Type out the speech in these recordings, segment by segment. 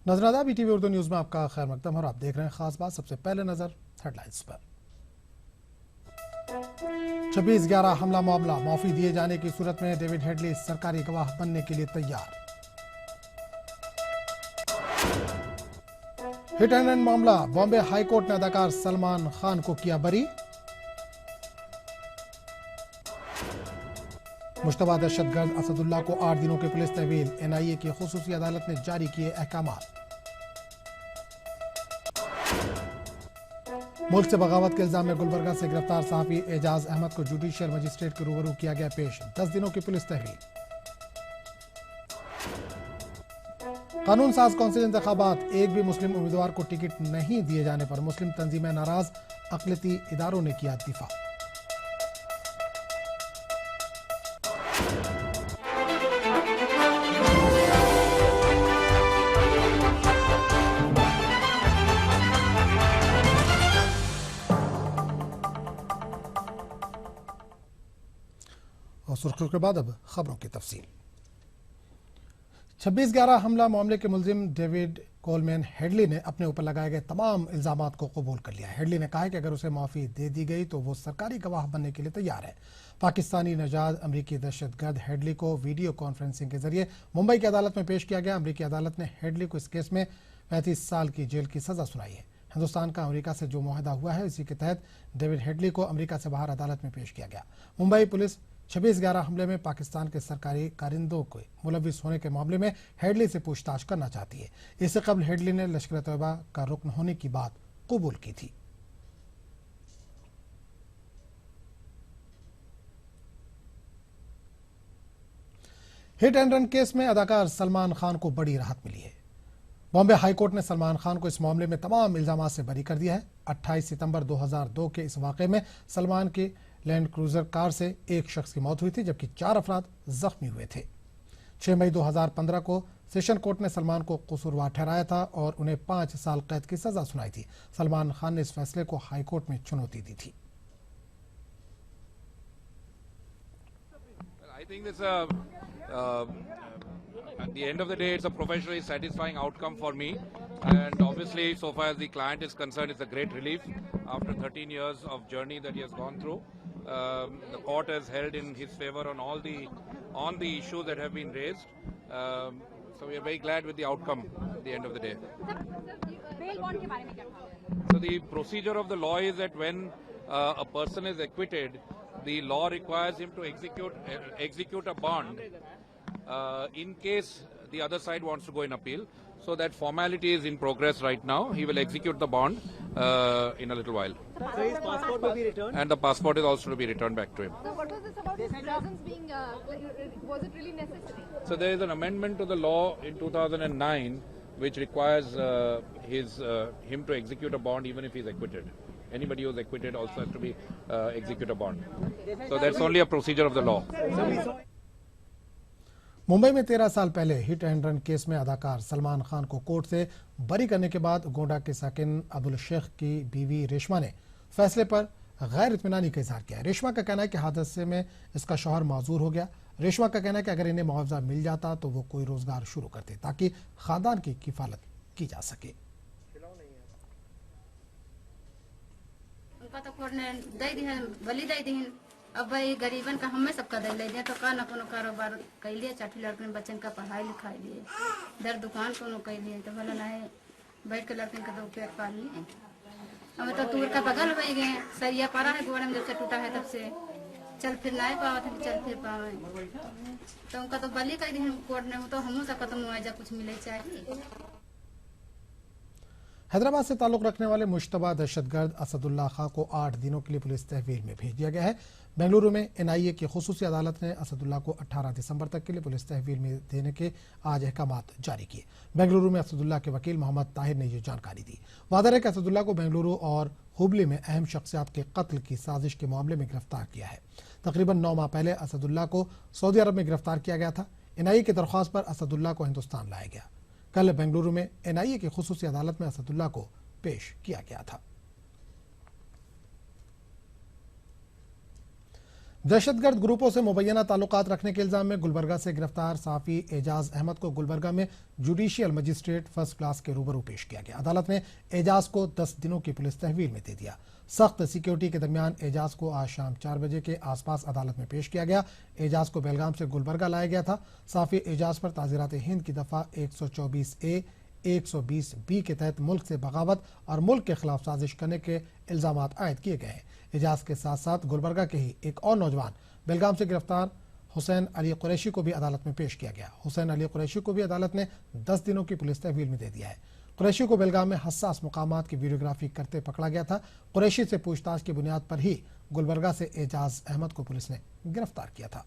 नजराना BTV Urdu news में आपका खैर मकदम और आप देख रहे हैं खास बात। सबसे पहले नजर हेडलाइंस पर। 26/11 हमला मामला, माफी दिए जाने की सूरत में डेविड हेडली सरकारी गवाह बनने के लिए तैयार। हिट एंड रन मामला, बॉम्बे हाईकोर्ट ने अदाकार सलमान खान को किया बरी। मुश्तबा दहशतगर्द असदुल्ला को 8 दिनों की पुलिस तहवील, NIA की खुसूसी अदालत ने जारी किए अहकामात। मुल्क से बगावत के इल्जाम में गुलबर्गा से गिरफ्तार सहाफी एजाज अहमद को जुडिशियल मजिस्ट्रेट के रूबरू किया गया पेश, 10 दिनों की पुलिस तहवील। कानून साज कौंसिल इंतखाबात, एक भी मुस्लिम उम्मीदवार को टिकट नहीं दिए जाने पर मुस्लिम तंजीमें नाराज, अक़लियती इदारों ने किया दिफा। और सुर्खियों के बाद अब खबरों की तफसील। 26/11 हमला मामले के मुलजिम डेविड कोलमैन हेडली ने अपने ऊपर लगाए गए तमाम इल्जामात को कबूल कर लिया। हेडली ने कहा है कि अगर उसे माफी दे दी गई तो वो सरकारी गवाह बनने के लिए तैयार है। पाकिस्तानी नजाद अमरीकी दहशतगर्द हेडली को वीडियो कॉन्फ्रेंसिंग के जरिए मुंबई की अदालत में पेश किया गया। अमरीकी अदालत ने हेडली को इस केस में 35 साल की जेल की सजा सुनाई है। हिंदुस्तान का अमेरिका से जो मुआहदा हुआ है, इसी के तहत डेविड हेडली को अमेरिका से बाहर अदालत में पेश किया गया। मुंबई पुलिस 26/11 हमले में पाकिस्तान के सरकारी कारिंदों के मुलविस होने के मामले में हेडली से पूछताछ करना चाहती है। इससे कबल हेडली ने लश्कर तैयबा का रुकन होने की बात कबूल की थी। हिट एंड रन केस में अदाकार सलमान खान को बड़ी राहत मिली है। बॉम्बे हाईकोर्ट ने सलमान खान को इस मामले में तमाम इल्जामात से बरी कर दिया है। 28 सितंबर 2002 के इस वाक़े में सलमान की लैंड क्रूजर कार से एक शख्स की मौत हुई थी, जबकि 4 अफराद जख्मी हुए थे। 6 मई 2015 को सेशन कोर्ट ने सलमान को कसूरवार ठहराया था और उन्हें 5 साल कैद की सजा सुनाई थी। सलमान खान ने इस फैसले को हाईकोर्ट में चुनौती दी थी। At the end of the day, it's a professionally satisfying outcome for me, and obviously, so far as the client is concerned, it's a great relief after 13 years of journey that he has gone through. The court has held in his favor on all the issues that have been raised. So we are very glad with the outcome at the end of the day. So the procedure of the law is that when a person is acquitted, the law requires him to execute a bond in case the other side wants to go in appeal. So that formality is in progress right now. He will execute the bond in a little while. So his passport will be returned? And the passport is also to be returned back to him. So what was this about his presence being, was it really necessary? So there is an amendment to the law in 2009 which requires him to execute a bond even if he is acquitted. Anybody who is acquitted also has to be execute a bond. So that's only a procedure of the law. Mumbai में 13 साल पहले hit and run case में अदाकार सलमान खान को court से बरी करने के बाद गोंडा के साकिन अब्दुल शेख की बीवी रेशमा ने फैसले पर गैर इत्मीनानी का इजहार किया। रेशमा का कहना है कि हादसे में इसका शौहर माजूर हो गया। रेशमा का कहना है कि अगर इन्हें मुआवजा मिल जाता तो वो कोई रोजगार शुरू करते ताकि खानदान की किफालत की जा सके। अब भाई गरीबन का हमें सबका दे ले दिया तो का न कोनो कारोबार कर लिए, चाठी लड़कन बच्चन का पढ़ाई लिखाई लिए, दर दुकान कोनो कर लिए तो भला ना बैठ के लड़कन का दो पेट पाल लिए। हम तो दूर का बगल हो गए, सरिया पारा है गोड़ में जब से टूटा है तब से चल फिर नहीं पावा थे, चल फिर पावे तो उनका तो बली कर दी कोर्ट ने, तो हम सबका तो मुआवजा कुछ मिले चाहिए। हैदराबाद से ताल्लुक रखने वाले मुश्तबा दहशतगर्द असदुल्ला खां को 8 दिनों के लिए पुलिस तहवील में भेज दिया गया है। बेंगलुरु में NIA की खुसूसी अदालत ने असदुल्ला को 18 दिसंबर तक के लिए पुलिस तहवील में देने के आज अहकामात जारी किए। बेंगलुरु में असदुल्ला के वकील मोहम्मद ताहिर ने यह जानकारी दी। वादा है कि असदुल्ला को बेंगलुरु और हुबली में अहम शख्सियात के कत्ल की साजिश के मामले में गिरफ्तार किया है। तकरीबन 9 माह पहले असदुल्ला को सऊदी अरब में गिरफ्तार किया गया था। NIA की दरख्वास्त पर असदुल्ला को हिंदुस्तान लाया गया। कल बेंगलुरु में NIA की खुसूसी अदालत में असदुल्ला को पेश किया गया था। दहशतगर्द ग्रुपों से मुबैना ताल्लुकात रखने के इल्जाम में गुलबर्गा से गिरफ्तार साफी एजाज अहमद को गुलबर्गा में जुडिशियल मजिस्ट्रेट फर्स्ट क्लास के रूबरू पेश किया गया। अदालत ने एजाज को 10 दिनों की पुलिस तहवील में दे दिया। सख्त सिक्योरिटी के दरमियान एजाज को आज शाम 4 बजे के आसपास अदालत में पेश किया गया। एजाज को बेलगाम से गुलबर्गा लाया गया था। साफी एजाज पर ताज़ीरात हिंद की दफा 124A 120B के तहत मुल्क से बगावत और मुल्क के खिलाफ साजिश करने के इल्जाम आयद किए गए हैं। एजाज के साथ साथ गुलबर्गा के ही एक और नौजवान बेलगाम से गिरफ्तार हुसैन अली कुरैशी को भी अदालत में पेश किया गया। हुसैन अली कुरैशी को भी अदालत ने 10 दिनों की पुलिस तहवील में दे दिया है। कुरैशी को बेलगाम में हसास मुकामात की वीडियोग्राफी करते पकड़ा गया था। कुरैशी से पूछताछ की बुनियाद पर ही गुलबर्गा से एजाज अहमद को पुलिस ने गिरफ्तार किया था।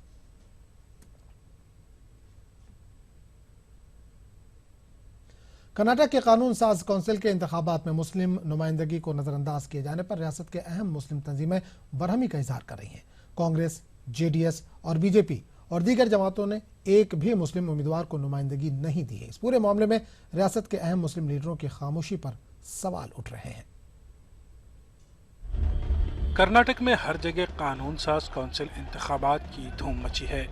कर्नाटक के कानून साज कौंसिल के इंतखाबात में मुस्लिम नुमाइंदगी को नजरअंदाज किए जाने पर रियासत के अहम मुस्लिम तंजीमें बरहमी का इजहार कर रही हैं। कांग्रेस, जेडीएस और बीजेपी और दीगर जमातों ने एक भी मुस्लिम उम्मीदवार को नुमाइंदगी नहीं दी है। इस पूरे मामले में रियासत के अहम मुस्लिम लीडरों की खामोशी पर सवाल उठ रहे हैं। कर्नाटक में हर जगह कानून साज कौंसिल इंतखाबात की धूम मची है।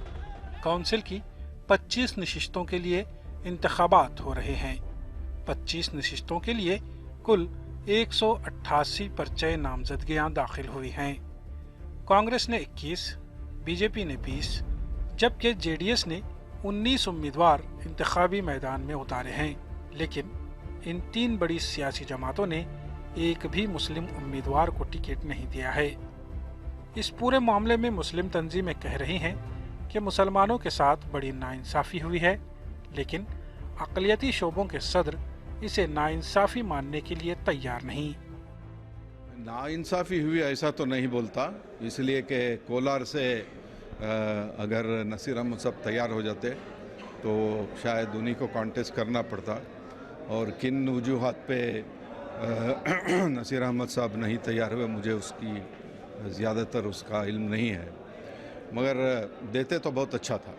कौंसिल की 25 नशिस्तों के लिए इंतखाबात हो रहे हैं। 25 नशिस्तों के लिए कुल 188 पर्चे नामजदगियां दाखिल हुई हैं। कांग्रेस ने 21, बीजेपी ने 20, जबकि जेडीएस ने 19 उम्मीदवार इंतखाबी मैदान में उतारे हैं। लेकिन इन 3 बड़ी सियासी जमातों ने एक भी मुस्लिम उम्मीदवार को टिकट नहीं दिया है। इस पूरे मामले में मुस्लिम तंजीमें कह रही हैं कि मुसलमानों के साथ बड़ी नाइंसाफी हुई है, लेकिन अक़लियती शोबों के सदर इसे नाइंसाफी मानने के लिए तैयार नहीं। नाइंसाफी हुई ऐसा तो नहीं बोलता, इसलिए कि कोलार से अगर नसीर अहमद साहब तैयार हो जाते तो शायद उन्हीं को कॉन्टेस्ट करना पड़ता, और किन वजूहात पे नसीर अहमद साहब नहीं तैयार हुए मुझे उसकी ज़्यादातर उसका इल्म नहीं है, मगर देते तो बहुत अच्छा था।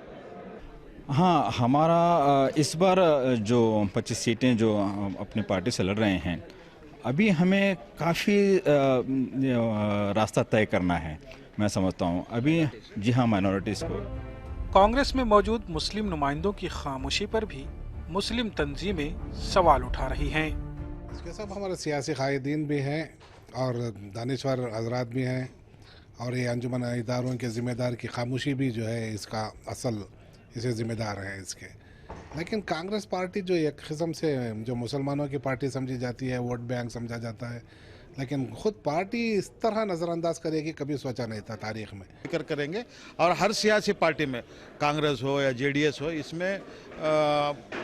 हाँ, हमारा इस बार जो 25 सीटें जो अपनी पार्टी से लड़ रहे हैं, अभी हमें काफ़ी रास्ता तय करना है, मैं समझता हूँ अभी। जी हाँ, माइनॉरिटीज़ को। कांग्रेस में मौजूद मुस्लिम नुमाइंदों की खामोशी पर भी मुस्लिम तंजीमें सवाल उठा रही हैं। इसके सब हमारे सियासी कायदीन भी हैं और दानिश्वर हजरात भी हैं, और ये अंजुमन इदारों के ज़िम्मेदार की खामोशी भी जो है इसका असल इसे ज़िम्मेदार है इसके। लेकिन कांग्रेस पार्टी जो एक किस्म से जो मुसलमानों की पार्टी समझी जाती है, वोट बैंक समझा जाता है, लेकिन खुद पार्टी इस तरह नज़रअंदाज करेगी कभी सोचा नहीं था तारीख में। फिक्र करेंगे और हर सियासी पार्टी में, कांग्रेस हो या जेडीएस हो, इसमें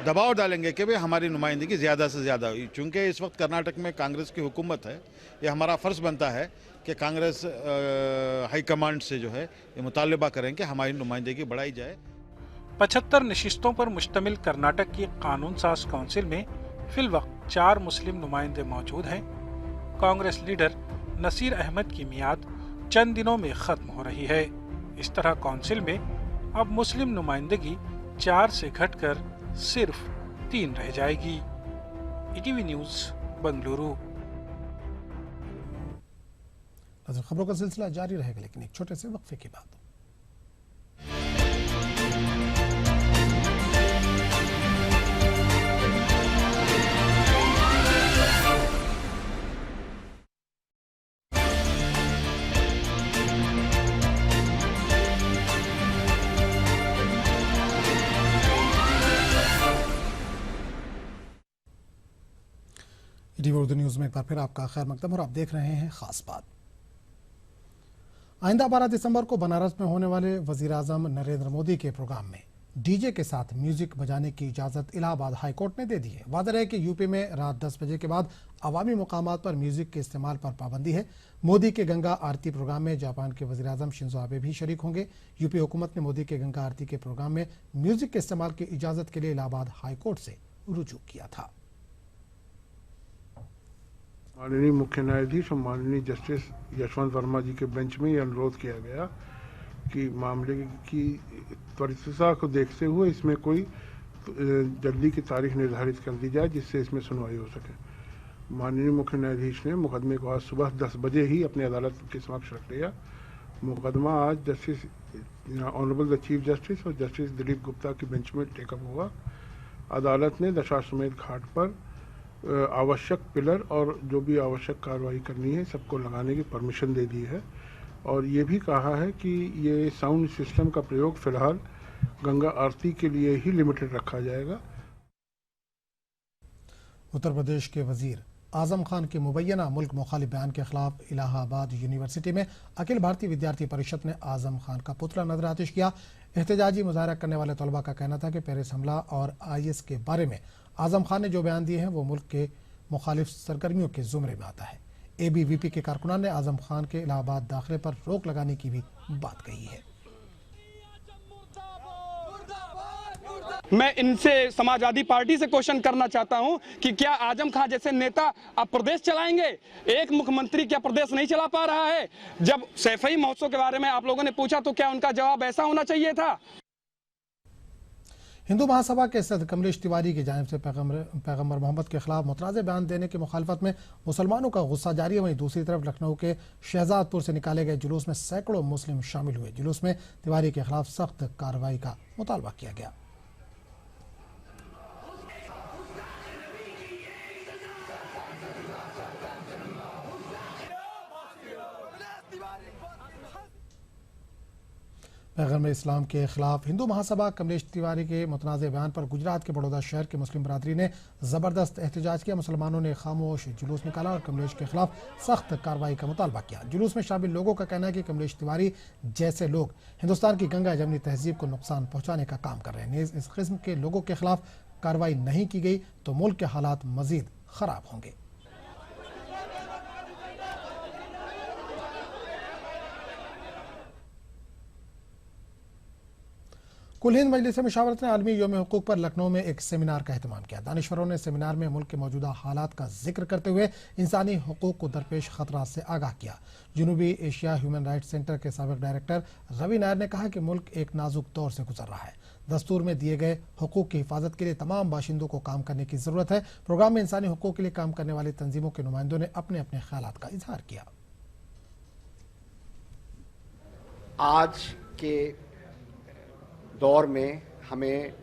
दबाव डालेंगे कि भाई हमारी नुमाइंदगी ज़्यादा से ज़्यादा हुई। चूँकि इस वक्त कर्नाटक में कांग्रेस की हुकूमत है, ये हमारा फ़र्ज़ बनता है कि कांग्रेस हाईकमांड से जो है ये मुतालबा करें कि हमारी नुमाइंदगी बढ़ाई जाए। 75 नशिस्तों पर मुश्तमिल कर्नाटक की कानून साज काउंसिल में फिलवक्त 4 मुस्लिम नुमाइंदे मौजूद हैं। कांग्रेस लीडर नसीर अहमद की मियाद चंद दिनों में खत्म हो रही है। इस तरह काउंसिल में अब मुस्लिम नुमाइंदगी 4 से घटकर सिर्फ 3 रह जाएगी। ETV news, Bengaluru. खबरों का सिलसिला जारी रहेगा, लेकिन एक छोटे से वक्फे के बाद। ईटीवी उर्दू न्यूज़ में एक बार फिर आपका खैर मकदम, और आप देख रहे हैं खास बात। आइंदा 12 दिसंबर को बनारस में होने वाले वजीर आजम नरेंद्र मोदी के प्रोग्राम में डीजे के साथ म्यूजिक बजाने की इजाज़त इलाहाबाद हाई कोर्ट ने दे दी है। वाज़ेह है कि यूपी में रात 10 बजे के बाद अवामी मुकामात पर म्यूजिक के इस्तेमाल पर पाबंदी है। मोदी के गंगा आरती प्रोग्राम में जापान के वज़ीर आज़म शिंजो आबे भी शरीक होंगे। यूपी हुकूमत ने मोदी के गंगा आरती के प्रोग्राम में म्यूजिक के इस्तेमाल की इजाज़त के लिए इलाहाबाद हाई कोर्ट से रुजू किया था। माननीय मुख्य न्यायाधीश और माननीय जस्टिस यशवंत वर्मा जी के बेंच में यह अनुरोध किया गया कि मामले की त्वरितता को देखते हुए इसमें कोई जल्दी की तारीख निर्धारित कर दी जाए जिससे इसमें सुनवाई हो सके। माननीय मुख्य न्यायाधीश ने मुकदमे को आज सुबह 10 बजे ही अपनी अदालत के समक्ष रख लिया मुकदमा आज justice honourable the chief justice और जस्टिस दिलीप गुप्ता की बेंच में टेकअप हुआ। अदालत ने दशाश्वमेध घाट पर आवश्यक पिलर और जो भी आवश्यक कार्रवाई करनी है सबको लगाने की परमिशन दे दी है और ये भी कहा है कि ये साउंड सिस्टम का प्रयोग फिलहाल गंगा आरती के लिए ही लिमिटेड रखा जाएगा। उत्तर प्रदेश के वजीर आजम खान के मुबैना मुल्क मुखालिफ बयान के खिलाफ इलाहाबाद यूनिवर्सिटी में अखिल भारतीय विद्यार्थी परिषद ने आजम खान का पुतला नजर आतिश किया। एहतजाजी मुजाहरा करने वाले तलबा का कहना था कि पेरिस हमला और IS के बारे में आजम खान ने जो बयान दिए हैं वो मुल्क के मुखालिफ सरगर्मियों के जुमरे में आता है। ABVP के कारकुनान ने आजम खान के इलाहाबाद दाखिले पर रोक लगाने की भी बात कही है। मैं इनसे समाजवादी पार्टी से क्वेश्चन करना चाहता हूं कि क्या आजम खान जैसे नेता अब प्रदेश चलाएंगे? एक मुख्यमंत्री क्या प्रदेश नहीं चला पा रहा है? जब सैफई महोत्सव के बारे में आप लोगों ने पूछा तो क्या उनका जवाब ऐसा होना चाहिए था? हिंदू महासभा के सदर कमलेश तिवारी की जानिब से पैगंबर मोहम्मद के खिलाफ मुतराज़े बयान देने की मुखालफत में मुसलमानों का गुस्सा जारी है। वहीं दूसरी तरफ लखनऊ के शहजादपुर से निकाले गए जुलूस में सैकड़ों मुस्लिम शामिल हुए। जुलूस में तिवारी के खिलाफ सख्त कार्रवाई का मुतालबा किया गया। पैगंबर इस्लाम के खिलाफ हिंदू महासभा कमलेश तिवारी के मुतनाज़ बयान पर गुजरात के बड़ौदा शहर के मुस्लिम बरादरी ने ज़बरदस्त एहतजाज किया। मुसलमानों ने खामोश जुलूस निकाला और कमलेश के खिलाफ सख्त कार्रवाई का मुतालबा किया। जुलूस में शामिल लोगों का कहना है कि कमलेश तिवारी जैसे लोग हिंदुस्तान की गंगा जमनी तहजीब को नुकसान पहुँचाने का काम कर रहे हैं। इस किस्म के लोगों के खिलाफ कार्रवाई नहीं की गई तो मुल्क के हालात मजीद खराब होंगे। कुल हिंद मजलिस मुशावरत ने आलमी योम हुकूक पर लखनऊ में एक सेमिनार का एहतमाम किया। दानिश्वरों ने सेमिनार में मुल्क के मौजूदा हालात का जिक्र करते हुए इंसानी हुकूक को दरपेश खतरात से आगाह किया। जनूबी एशिया ह्यूमन राइट्स सेंटर के साबिक डायरेक्टर रवि नायर ने कहा कि मुल्क एक नाजुक दौर से गुजर रहा है। दस्तूर में दिए गए हुकूक की हिफाजत के लिए तमाम बाशिंदों को काम करने की जरूरत है। प्रोग्राम में इंसानी हुकूक के लिए काम करने वाली तंजीमों के नुमाइंदों ने अपने अपने ख्यालात का इजहार किया। आज के दौर में हमें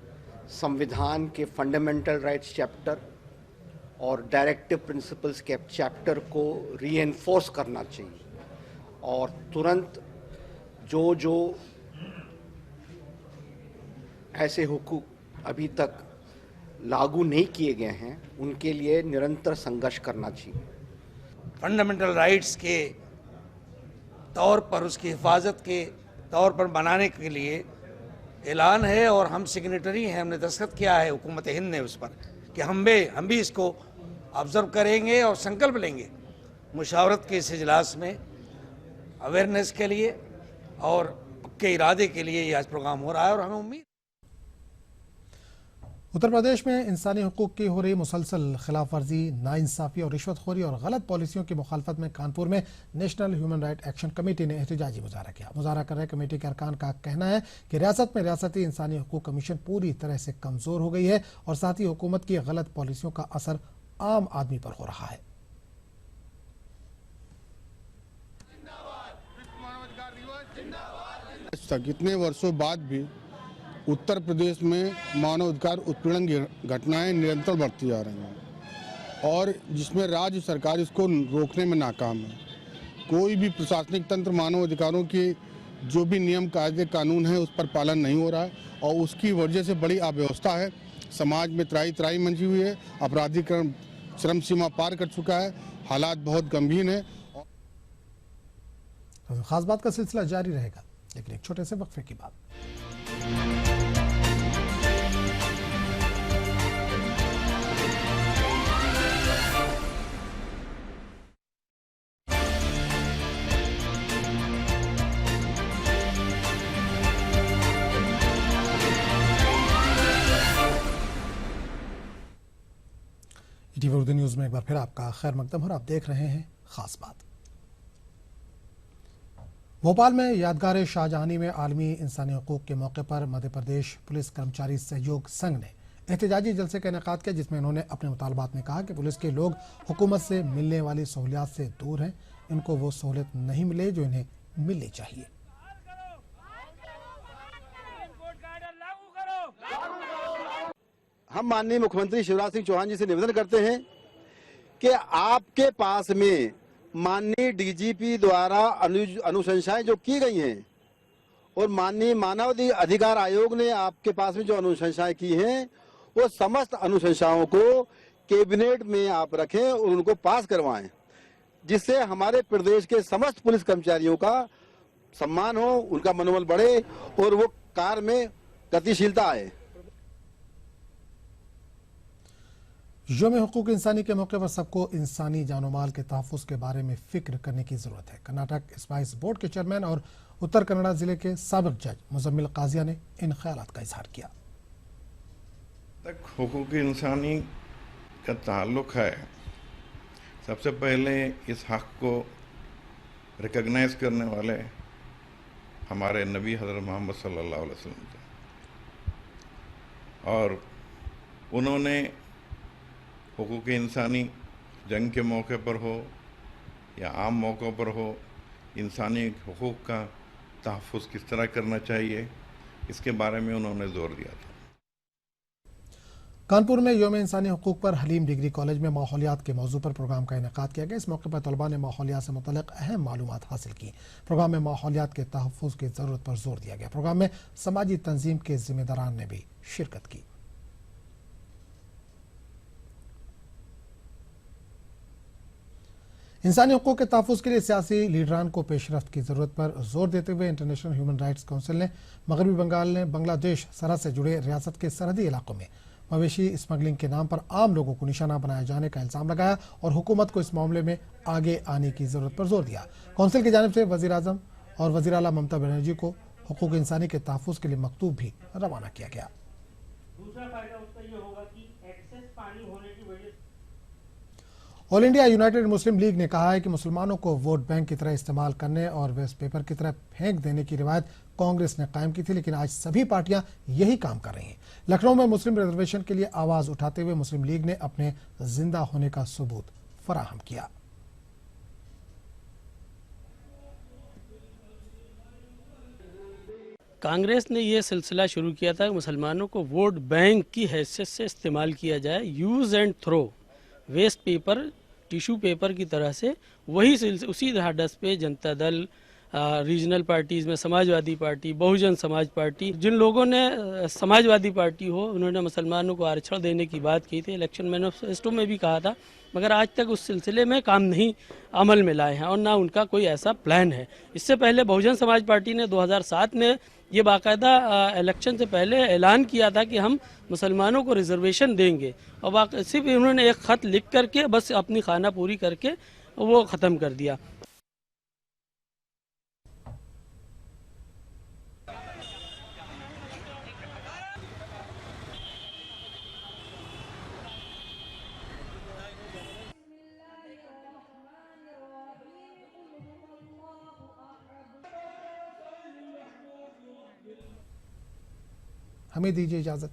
संविधान के फंडामेंटल राइट्स चैप्टर और डायरेक्टिव प्रिंसिपल्स के चैप्टर को रीएनफोर्स करना चाहिए और तुरंत जो ऐसे हुकूक अभी तक लागू नहीं किए गए हैं उनके लिए निरंतर संघर्ष करना चाहिए। फंडामेंटल राइट्स के तौर पर उसकी हिफाजत के तौर पर बनाने के लिए ऐलान है और हम सिग्नेटरी हैं, हमने दस्तखत किया है हुकूमत हिंद ने उस पर कि हम भी इसको ऑब्जर्व करेंगे और संकल्प लेंगे मुशावरत के इस इजलास में अवेयरनेस के लिए और पक्के इरादे के लिए ये आज प्रोग्राम हो रहा है और हमें उम्मीद। उत्तर प्रदेश में इंसानी हुकूक की हो रही मुसलसल खिलाफ वर्जी, नाइंसाफी और रिश्वतखोरी और गलत पॉलिसियों की मुखालफत में कानपुर में national human right action committee ने एहतजाजी मुजाहरा किया। मुजाहरा कर रहे कमेटी के अरकान का कहना है कि रियासत में रियासती इंसानी हुकूक कमीशन पूरी तरह से कमजोर हो गई है और साथ ही हुकूमत की गलत पॉलिसियों का असर आम आदमी पर हो रहा है। कितने वर्षों बाद भी उत्तर प्रदेश में मानवाधिकार उत्पीड़न की घटनाएं निरंतर बढ़ती जा रही हैं और जिसमें राज्य सरकार इसको रोकने में नाकाम है। कोई भी प्रशासनिक तंत्र मानवाधिकारों के जो भी नियम कायदे कानून है उस पर पालन नहीं हो रहा है और उसकी वजह से बड़ी अव्यवस्था है। समाज में त्राही त्राही मंची हुई है, अपराधीकरण चरम सीमा पार कर चुका है, हालात बहुत गंभीर हैं। खास बात का सिलसिला जारी रहेगा लेकिन एक छोटे से वक्फे की बात। ईटीवी उर्दू न्यूज में एक बार फिर आपका खैर मकदम और आप देख रहे हैं खास बात। भोपाल में यादगार शाहजहानी में आलमी इंसानी हकूक के मौके पर मध्य प्रदेश पुलिस कर्मचारी सहयोग संघ ने एहतजाजी जलसे का इनेकाद किया, जिसमें उन्होंने अपने मुतालबात में कहा कि पुलिस के लोग हुकूमत से मिलने वाली सहूलियात से दूर हैं, इनको वो सहूलियत नहीं मिले जो इन्हें मिलनी चाहिए। हम माननीय मुख्यमंत्री शिवराज सिंह चौहान जी से निवेदन करते हैं कि आपके पास में माननीय डीजीपी द्वारा अनुशंसाएं जो की गई हैं और माननीय मानव अधिकार आयोग ने आपके पास में जो अनुशंसाएं की हैं, वो समस्त अनुशंसाओं को कैबिनेट में आप रखें और उनको पास करवाएं, जिससे हमारे प्रदेश के समस्त पुलिस कर्मचारियों का सम्मान हो, उनका मनोबल बढ़े और वो कार्य में गतिशीलता आए। यौम हुकूक इंसानी के मौके पर सबको इंसानी जानो माल के तहफ़्फ़ुज़ के बारे में फिक्र करने की ज़रूरत है। कर्नाटक स्पाइस बोर्ड के चेयरमैन और उत्तर कन्नड़ा जिले के साबिक़ जज मुज़म्मिल काजिया ने इन ख्यालात का इजहार किया। तक हुकूक इंसानी का ताल्लुक़ है, सबसे पहले इस हक़ को रिकॉग्नाइज करने वाले हमारे नबी हज़रत मोहम्मद सल्लल्लाहु अलैहि वसल्लम थे और उन्होंने हुकूक इंसानी जंग के मौके पर हो या आम मौक़ों पर हो, इंसानी हुकूक का तहफ़्फ़ुज़ किस तरह करना चाहिए, इसके बारे में उन्होंने जोर दिया था। कानपुर में यौम इंसानी हुकूक पर हलीम डिग्री कॉलेज में माहौलियात के मौजू पर प्रोग्राम का इनेकाद किया गया। इस मौके पर तलबा ने माहौलियात से मुतल्लिक़ अहम मालूमात हासिल की। प्रोग्राम में माहौलियात के तहफ़्फ़ुज़ की ज़रूरत पर जोर दिया गया। प्रोग्राम में समाजी तंजीम के जिम्मेदारान ने भी शिरकत की। इंसानी हुकूक के तहफ़्फ़ुज़ के लिए सियासी लीडरान को पेशरफ्त की ज़रूरत पर जोर देते हुए इंटरनेशनल ह्यूमन राइट्स काउंसिल ने मगरबी बंगाल ने बांग्लादेश सरहद से जुड़े रियासत के सरहदी इलाकों में मवेशी स्मगलिंग के नाम पर आम लोगों को निशाना बनाए जाने का इल्ज़ाम लगाया और हुकूमत को इस मामले में आगे आने की ज़रूरत पर जोर दिया। काउंसिल की जानिब से वज़ीर आज़म और वज़ीर आला ममता बनर्जी को हुकूक इंसानी के तहफ़्फ़ुज़ के लिए मकतूब भी रवाना किया गया। दूसरा फायदा उसका ये होगा कि एक्सेस पानी होने की वजह ऑल इंडिया यूनाइटेड मुस्लिम लीग ने कहा है कि मुसलमानों को वोट बैंक की तरह इस्तेमाल करने और वेस्ट पेपर की तरह फेंक देने की रिवायत कांग्रेस ने कायम की थी, लेकिन आज सभी पार्टियां यही काम कर रही हैं। लखनऊ में मुस्लिम रिजर्वेशन के लिए आवाज उठाते हुए मुस्लिम लीग ने अपने जिंदा होने का सबूत फराहम किया। कांग्रेस ने यह सिलसिला शुरू किया था कि मुसलमानों को वोट बैंक की हैसियत से इस्तेमाल किया जाए, use and throw, waste paper tissue paper की तरह से। वही उसी ढाढ़स पे जनता दल, रीजनल पार्टीज़ में समाजवादी पार्टी, बहुजन समाज पार्टी, जिन लोगों ने समाजवादी पार्टी हो उन्होंने मुसलमानों को आरक्षण देने की बात की थी, इलेक्शन मैनिफेस्टो में भी कहा था, मगर आज तक उस सिलसिले में काम नहीं अमल में लाए हैं और ना उनका कोई ऐसा प्लान है। इससे पहले बहुजन समाज पार्टी ने 2007 में ये बाकायदा इलेक्शन से पहले ऐलान किया था कि हम मुसलमानों को रिजर्वेशन देंगे और सिर्फ उन्होंने एक ख़त लिख करके बस अपनी खाना पूरी करके वो ख़त्म कर दिया। हमें दीजिए इजाजत।